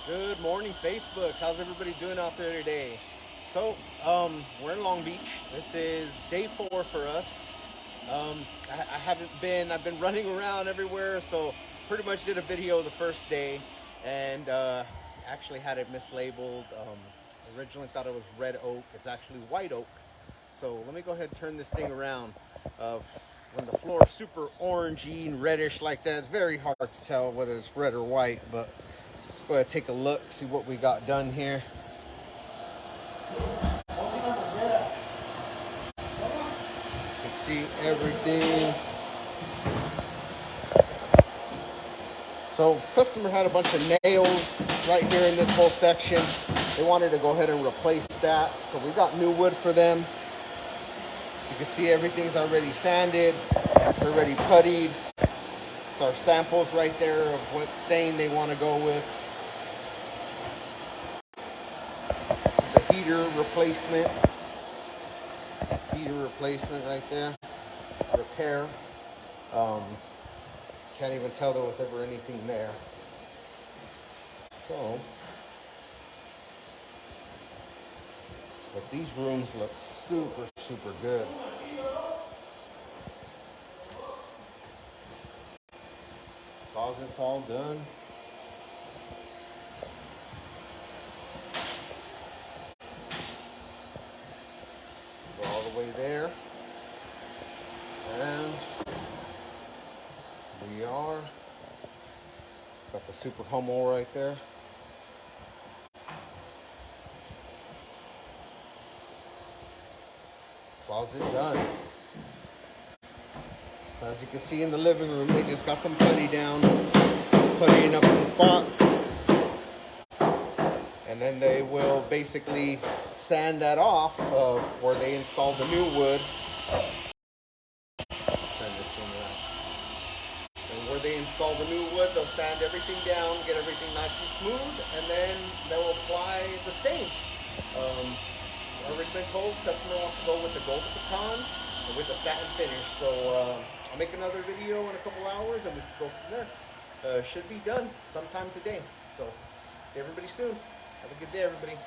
Good morning, Facebook. How's everybody doing out there today? So, we're in Long Beach. This is day 4 for us. I've been running around everywhere, so pretty much did a video the first day and actually had it mislabeled. Originally thought it was red oak. It's actually white oak. So, let me go ahead and turn this thing around. When the floor is super orangey and reddish like that, it's very hard to tell whether it's red or white, but let's go ahead and take a look, see what we got done here. You can see everything. So customer had a bunch of nails right here in this whole section. They wanted to go ahead and replace that. So we got new wood for them. So you can see everything's already sanded. It's already puttied. It's our samples right there of what stain they want to go with. This is the heater replacement. Heater replacement right there. Repair. Can't even tell there was ever anything there. So, but these rooms look super, super good. Closet's all done. Go all the way there. And we are. Got the super homo right there. Closet done. As you can see in the living room, they just got some putty down, puttying up some spots. And then they will basically sand that off of where they installed the new wood. Turn this thing around. And where they install the new wood, they'll sand everything down, get everything nice and smooth, and then they'll apply the stain. I've already been told customer wants to go with the golden pecan and with the satin finish. So I'll make another video in a couple hours and we can go from there. Should be done sometime today. So see everybody soon. Have a good day, everybody.